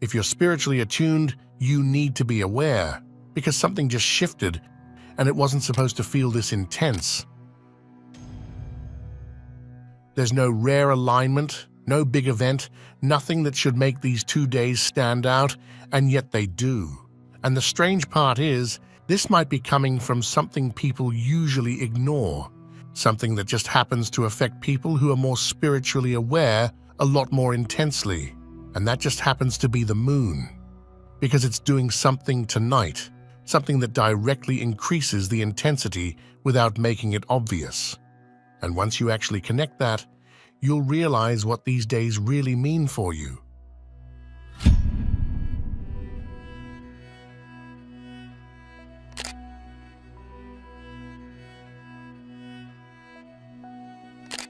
If you're spiritually attuned, you need to be aware, because something just shifted, and it wasn't supposed to feel this intense. There's no rare alignment, no big event, nothing that should make these 2 days stand out, and yet they do. And the strange part is, this might be coming from something people usually ignore, something that just happens to affect people who are more spiritually aware a lot more intensely. And that just happens to be the moon, because it's doing something tonight, something that directly increases the intensity without making it obvious. And once you actually connect that, you'll realize what these days really mean for you.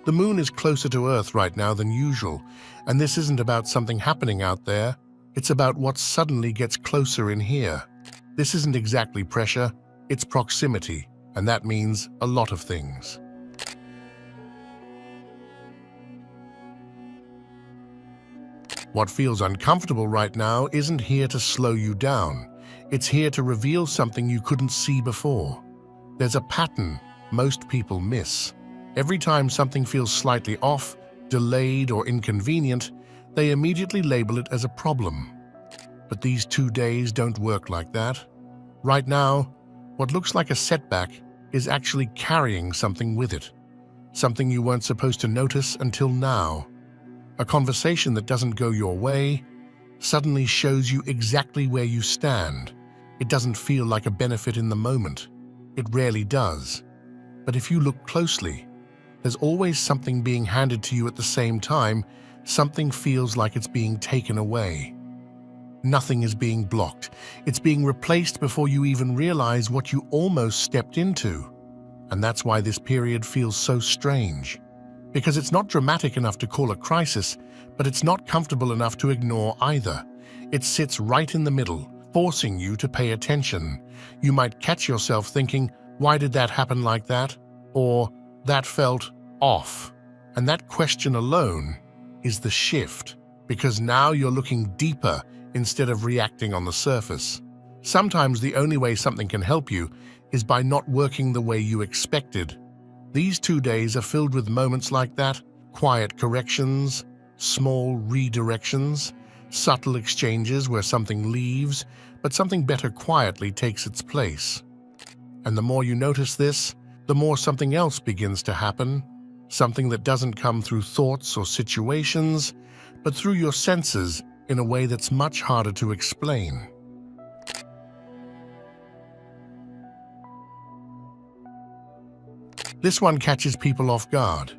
The moon is closer to Earth right now than usual, and this isn't about something happening out there, it's about what suddenly gets closer in here. This isn't exactly pressure, it's proximity, and that means a lot of things. What feels uncomfortable right now isn't here to slow you down. It's here to reveal something you couldn't see before. There's a pattern most people miss. Every time something feels slightly off, delayed, or inconvenient, they immediately label it as a problem. But these 2 days don't work like that. Right now, what looks like a setback is actually carrying something with it. Something you weren't supposed to notice until now. A conversation that doesn't go your way suddenly shows you exactly where you stand. It doesn't feel like a benefit in the moment. It rarely does. But if you look closely, there's always something being handed to you at the same time. Something feels like it's being taken away. Nothing is being blocked. It's being replaced before you even realize what you almost stepped into. And that's why this period feels so strange. Because it's not dramatic enough to call a crisis, but it's not comfortable enough to ignore either. It sits right in the middle, forcing you to pay attention. You might catch yourself thinking, why did that happen like that? Or, that felt off. And that question alone is the shift, because now you're looking deeper instead of reacting on the surface. Sometimes the only way something can help you is by not working the way you expected. These 2 days are filled with moments like that, quiet corrections, small redirections, subtle exchanges where something leaves, but something better quietly takes its place. And the more you notice this, the more something else begins to happen, something that doesn't come through thoughts or situations, but through your senses in a way that's much harder to explain. This one catches people off guard.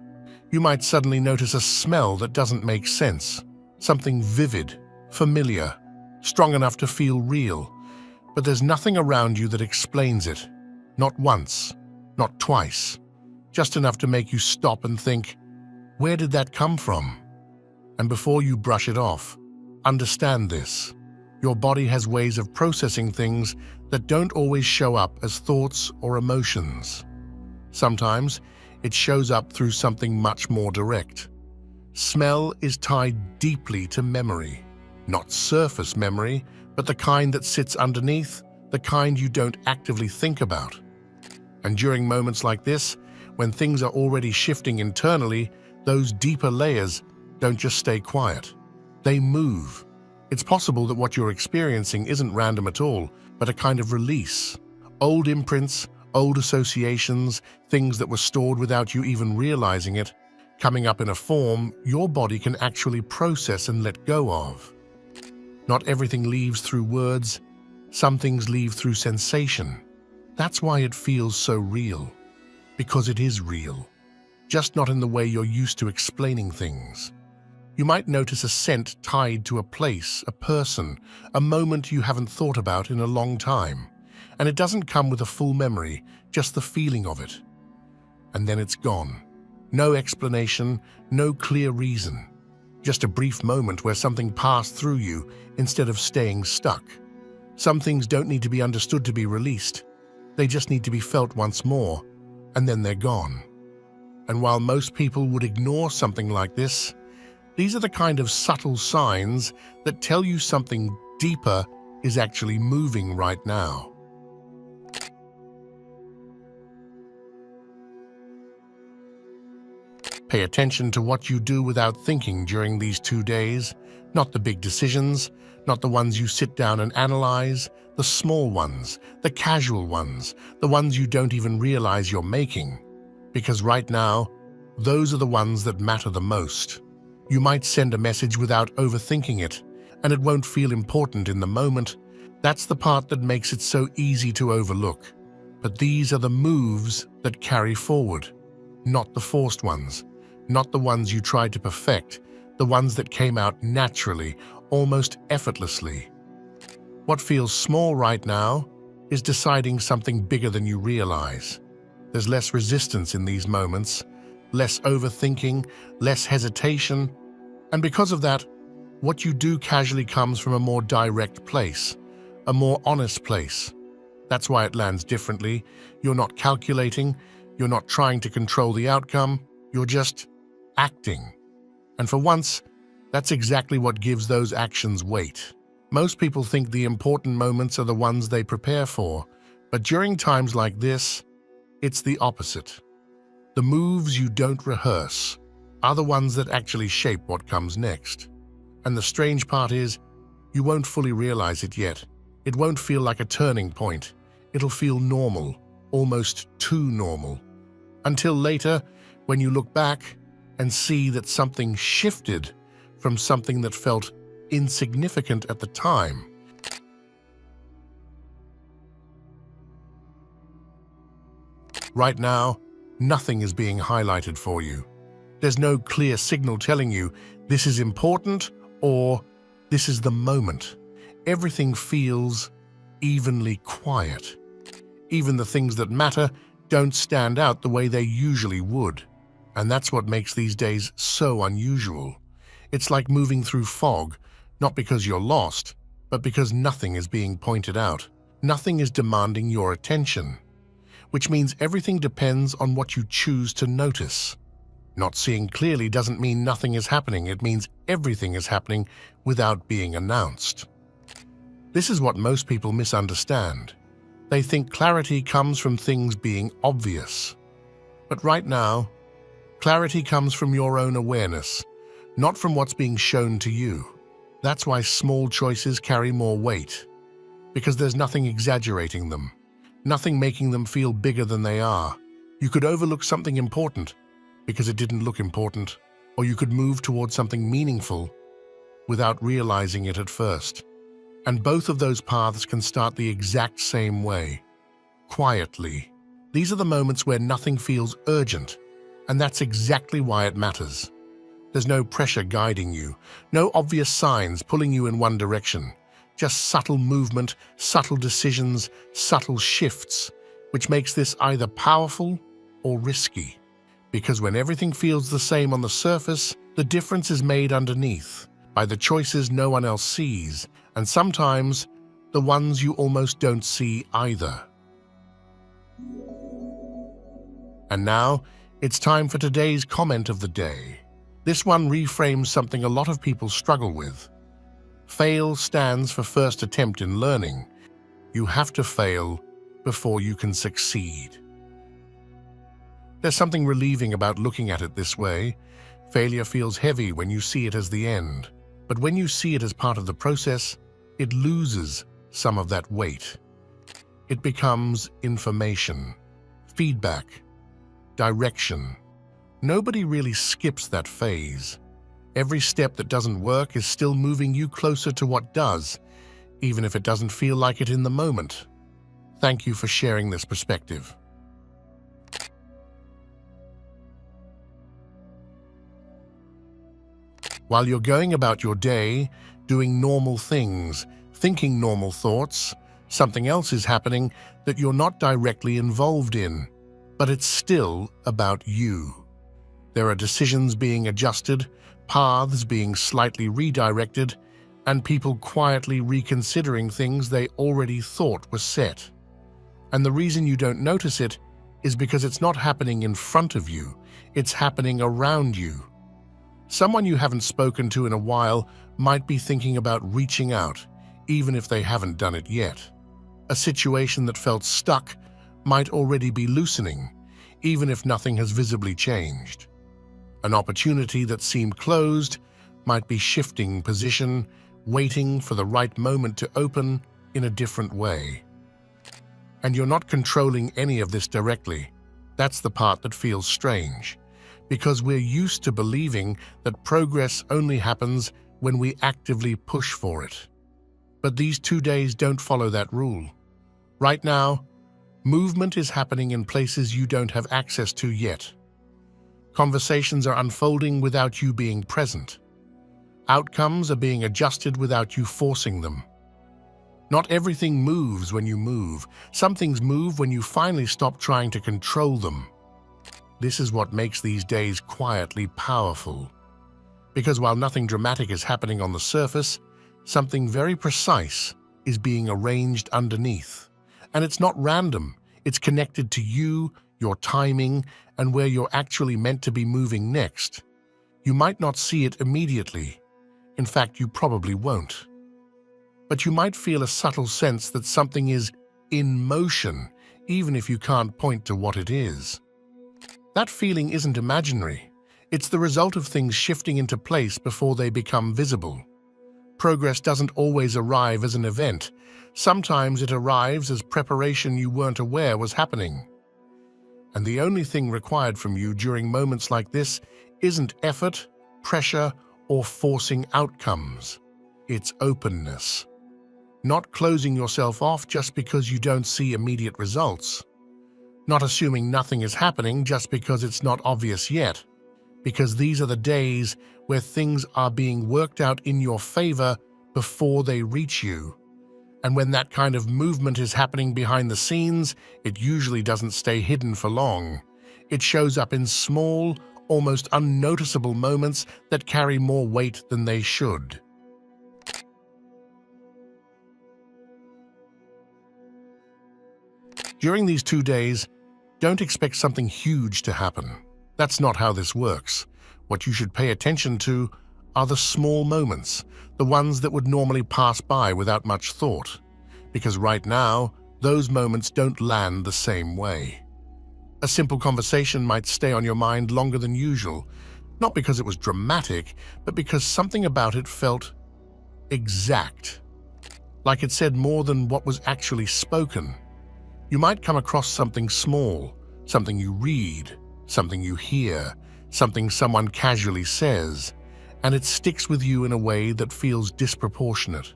You might suddenly notice a smell that doesn't make sense, something vivid, familiar, strong enough to feel real, but there's nothing around you that explains it. Not once, not twice, just enough to make you stop and think, where did that come from? And before you brush it off, understand this. Your body has ways of processing things that don't always show up as thoughts or emotions. Sometimes it shows up through something much more direct. Smell is tied deeply to memory, not surface memory, but the kind that sits underneath, the kind you don't actively think about. And during moments like this, when things are already shifting internally, those deeper layers don't just stay quiet. They move. It's possible that what you're experiencing isn't random at all, but a kind of release. Old imprints, old associations, things that were stored without you even realizing it, coming up in a form your body can actually process and let go of. Not everything leaves through words. Some things leave through sensation. That's why it feels so real. Because it is real. Just not in the way you're used to explaining things. You might notice a scent tied to a place, a person, a moment you haven't thought about in a long time. And it doesn't come with a full memory, just the feeling of it. And then it's gone. No explanation, no clear reason. Just a brief moment where something passed through you instead of staying stuck. Some things don't need to be understood to be released. They just need to be felt once more, and then they're gone. And while most people would ignore something like this, These are the kind of subtle signs that tell you something deeper is actually moving right now. Pay attention to what you do without thinking during these 2 days, not the big decisions, not the ones you sit down and analyze, the small ones, the casual ones, the ones you don't even realize you're making. Because right now, those are the ones that matter the most. You might send a message without overthinking it, and it won't feel important in the moment. That's the part that makes it so easy to overlook. But these are the moves that carry forward, not the forced ones, not the ones you tried to perfect, the ones that came out naturally, almost effortlessly. What feels small right now is deciding something bigger than you realize. There's less resistance in these moments, less overthinking, less hesitation, and because of that, what you do casually comes from a more direct place, a more honest place. That's why it lands differently. You're not calculating, you're not trying to control the outcome, you're just acting. And for once, that's exactly what gives those actions weight. Most people think the important moments are the ones they prepare for, but during times like this, it's the opposite. The moves you don't rehearse are the ones that actually shape what comes next. And the strange part is, you won't fully realize it yet. It won't feel like a turning point. It'll feel normal, almost too normal. Until later, when you look back and see that something shifted from something that felt insignificant at the time. Right now, nothing is being highlighted for you. There's no clear signal telling you this is important or this is the moment. Everything feels evenly quiet. Even the things that matter don't stand out the way they usually would. And that's what makes these days so unusual. It's like moving through fog, not because you're lost, but because nothing is being pointed out. Nothing is demanding your attention, which means everything depends on what you choose to notice. Not seeing clearly doesn't mean nothing is happening. It means everything is happening without being announced. This is what most people misunderstand. They think clarity comes from things being obvious. But right now, clarity comes from your own awareness, not from what's being shown to you. That's why small choices carry more weight, because there's nothing exaggerating them, nothing making them feel bigger than they are. You could overlook something important because it didn't look important, or you could move towards something meaningful without realizing it at first. And both of those paths can start the exact same way, quietly. These are the moments where nothing feels urgent, and that's exactly why it matters. There's no pressure guiding you, no obvious signs pulling you in one direction, just subtle movement, subtle decisions, subtle shifts, which makes this either powerful or risky. Because when everything feels the same on the surface, the difference is made underneath, by the choices no one else sees, and sometimes the ones you almost don't see either. And now, it's time for today's comment of the day. This one reframes something a lot of people struggle with. Fail stands for first attempt in learning. You have to fail before you can succeed. There's something relieving about looking at it this way. Failure feels heavy when you see it as the end, but when you see it as part of the process, it loses some of that weight. It becomes information, feedback, direction. Nobody really skips that phase. Every step that doesn't work is still moving you closer to what does, even if it doesn't feel like it in the moment. Thank you for sharing this perspective. While you're going about your day, doing normal things, thinking normal thoughts, something else is happening that you're not directly involved in, but it's still about you. There are decisions being adjusted, paths being slightly redirected, and people quietly reconsidering things they already thought were set. And the reason you don't notice it is because it's not happening in front of you, it's happening around you. Someone you haven't spoken to in a while might be thinking about reaching out, even if they haven't done it yet. A situation that felt stuck might already be loosening, even if nothing has visibly changed. An opportunity that seemed closed might be shifting position, waiting for the right moment to open in a different way. And you're not controlling any of this directly. That's the part that feels strange, because we're used to believing that progress only happens when we actively push for it. But these 2 days don't follow that rule. Right now, movement is happening in places you don't have access to yet. Conversations are unfolding without you being present. Outcomes are being adjusted without you forcing them. Not everything moves when you move. Some things move when you finally stop trying to control them. This is what makes these days quietly powerful. Because while nothing dramatic is happening on the surface, something very precise is being arranged underneath. And it's not random. It's connected to you, your timing, and where you're actually meant to be moving next. You might not see it immediately. In fact, you probably won't. But you might feel a subtle sense that something is in motion, even if you can't point to what it is. That feeling isn't imaginary. It's the result of things shifting into place before they become visible. Progress doesn't always arrive as an event. Sometimes it arrives as preparation you weren't aware was happening. And the only thing required from you during moments like this isn't effort, pressure, or forcing outcomes. It's openness. Not closing yourself off just because you don't see immediate results. Not assuming nothing is happening just because it's not obvious yet. Because these are the days where things are being worked out in your favor before they reach you. And when that kind of movement is happening behind the scenes, it usually doesn't stay hidden for long. It shows up in small, almost unnoticeable moments that carry more weight than they should. During these 2 days, don't expect something huge to happen. That's not how this works. What you should pay attention to are the small moments, the ones that would normally pass by without much thought. Because right now, those moments don't land the same way. A simple conversation might stay on your mind longer than usual, not because it was dramatic, but because something about it felt exact. Like it said more than what was actually spoken. You might come across something small, something you read, something you hear, something someone casually says, and it sticks with you in a way that feels disproportionate.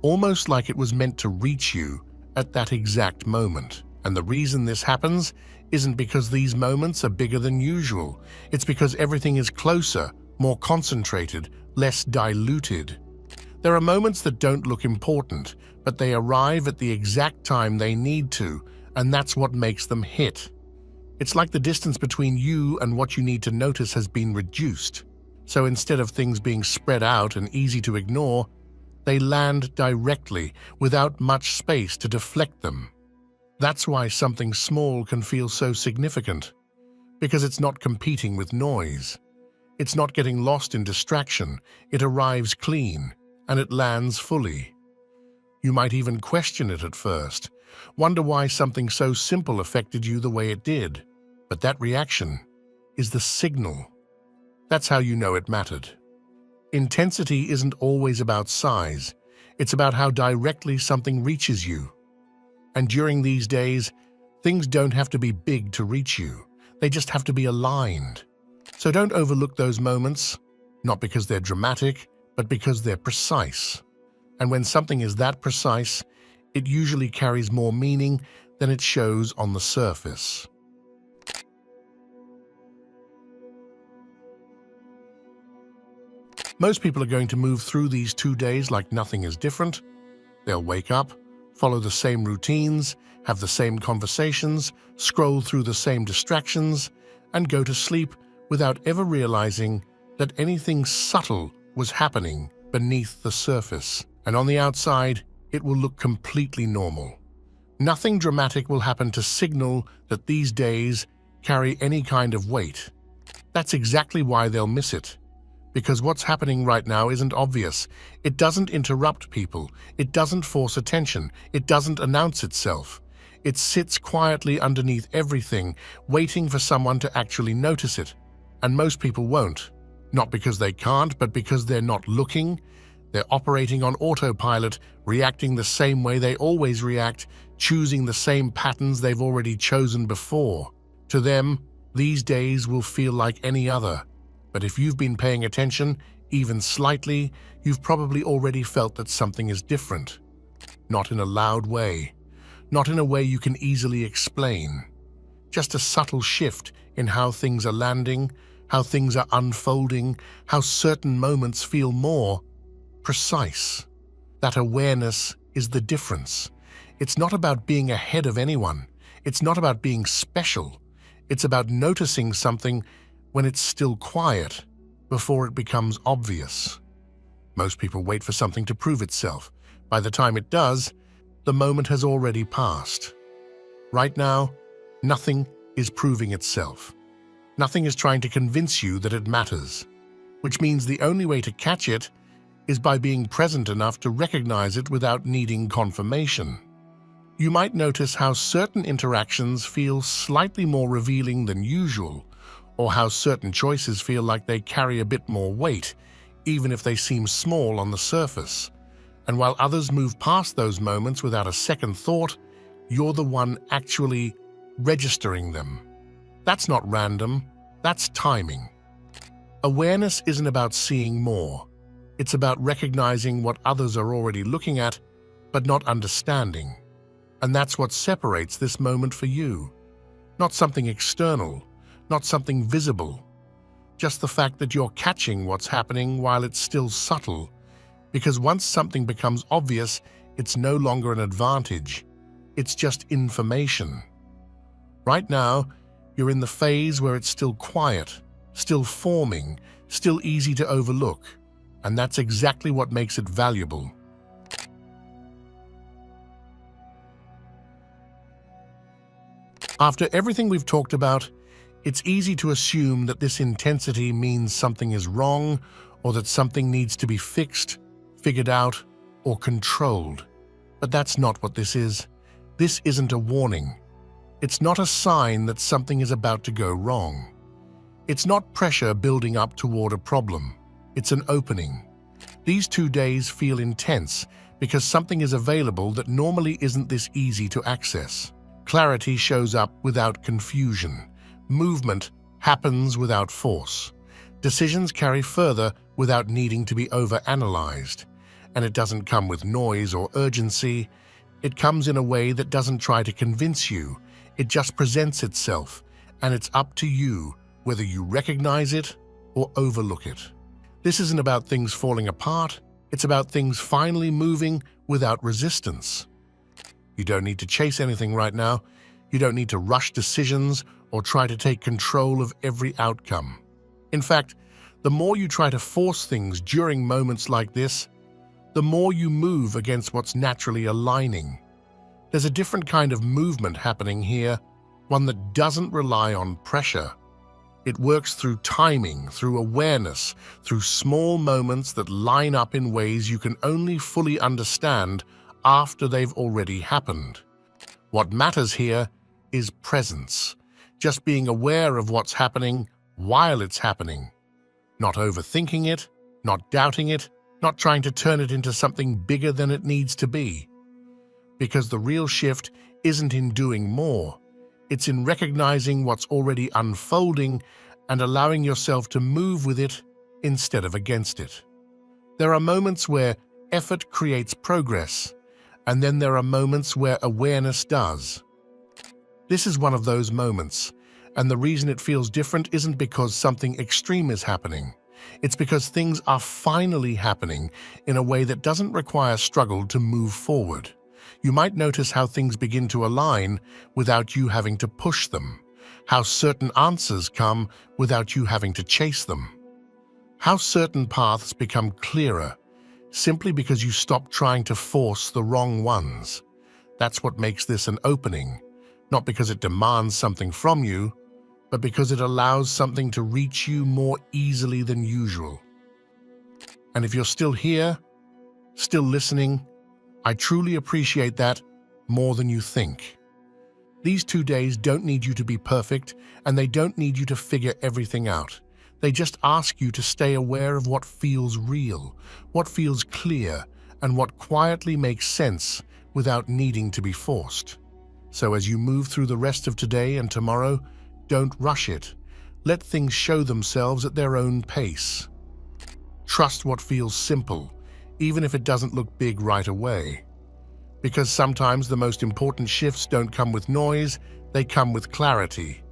Almost like it was meant to reach you at that exact moment. And the reason this happens isn't because these moments are bigger than usual. It's because everything is closer, more concentrated, less diluted. There are moments that don't look important, but they arrive at the exact time they need to, and that's what makes them hit. It's like the distance between you and what you need to notice has been reduced. So instead of things being spread out and easy to ignore, they land directly, without much space to deflect them. That's why something small can feel so significant, because it's not competing with noise. It's not getting lost in distraction. It arrives clean, and it lands fully. You might even question it at first, wonder why something so simple affected you the way it did. But that reaction is the signal. That's how you know it mattered. Intensity isn't always about size. It's about how directly something reaches you. And during these days, things don't have to be big to reach you. They just have to be aligned. So don't overlook those moments, not because they're dramatic, but because they're precise. And when something is that precise, it usually carries more meaning than it shows on the surface. Most people are going to move through these 2 days like nothing is different. They'll wake up, follow the same routines, have the same conversations, scroll through the same distractions, and go to sleep without ever realizing that anything subtle was happening beneath the surface. And on the outside, it will look completely normal. Nothing dramatic will happen to signal that these days carry any kind of weight. That's exactly why they'll miss it. Because what's happening right now isn't obvious. It doesn't interrupt people. It doesn't force attention. It doesn't announce itself. It sits quietly underneath everything, waiting for someone to actually notice it. And most people won't. Not because they can't, but because they're not looking. They're operating on autopilot, reacting the same way they always react, choosing the same patterns they've already chosen before. To them, these days will feel like any other. But if you've been paying attention, even slightly, you've probably already felt that something is different. Not in a loud way. Not in a way you can easily explain. Just a subtle shift in how things are landing, how things are unfolding, how certain moments feel more precise. That awareness is the difference. It's not about being ahead of anyone. It's not about being special. It's about noticing something when it's still quiet, before it becomes obvious. Most people wait for something to prove itself. By the time it does, the moment has already passed. Right now, nothing is proving itself. Nothing is trying to convince you that it matters, which means the only way to catch it is by being present enough to recognize it without needing confirmation. You might notice how certain interactions feel slightly more revealing than usual, or how certain choices feel like they carry a bit more weight, even if they seem small on the surface. And while others move past those moments without a second thought, you're the one actually registering them. That's not random, that's timing. Awareness isn't about seeing more. It's about recognizing what others are already looking at, but not understanding. And that's what separates this moment for you. Not something external, not something visible. Just the fact that you're catching what's happening while it's still subtle. Because once something becomes obvious, it's no longer an advantage. It's just information. Right now, you're in the phase where it's still quiet, still forming, still easy to overlook. And that's exactly what makes it valuable. After everything we've talked about, it's easy to assume that this intensity means something is wrong or that something needs to be fixed, figured out, or controlled. But that's not what this is. This isn't a warning. It's not a sign that something is about to go wrong. It's not pressure building up toward a problem. It's an opening. These 2 days feel intense because something is available that normally isn't this easy to access. Clarity shows up without confusion. Movement happens without force. Decisions carry further without needing to be overanalyzed. And it doesn't come with noise or urgency. It comes in a way that doesn't try to convince you. It just presents itself, and it's up to you whether you recognize it or overlook it. This isn't about things falling apart. It's about things finally moving without resistance. You don't need to chase anything right now. You don't need to rush decisions or try to take control of every outcome. In fact, the more you try to force things during moments like this, the more you move against what's naturally aligning. There's a different kind of movement happening here, one that doesn't rely on pressure. It works through timing, through awareness, through small moments that line up in ways you can only fully understand after they've already happened. What matters here is presence, just being aware of what's happening while it's happening. Not overthinking it, not doubting it, not trying to turn it into something bigger than it needs to be. Because the real shift isn't in doing more. It's in recognizing what's already unfolding and allowing yourself to move with it instead of against it. There are moments where effort creates progress, and then there are moments where awareness does. This is one of those moments, and the reason it feels different isn't because something extreme is happening. It's because things are finally happening in a way that doesn't require struggle to move forward. You might notice how things begin to align without you having to push them, how certain answers come without you having to chase them, how certain paths become clearer simply because you stop trying to force the wrong ones. That's what makes this an opening, not because it demands something from you, but because it allows something to reach you more easily than usual. And if you're still here, still listening, I truly appreciate that more than you think. These 2 days don't need you to be perfect, and they don't need you to figure everything out. They just ask you to stay aware of what feels real, what feels clear, and what quietly makes sense without needing to be forced. So as you move through the rest of today and tomorrow, don't rush it. Let things show themselves at their own pace. Trust what feels simple, even if it doesn't look big right away. Because sometimes the most important shifts don't come with noise, they come with clarity.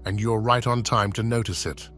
And you're right on time to notice it.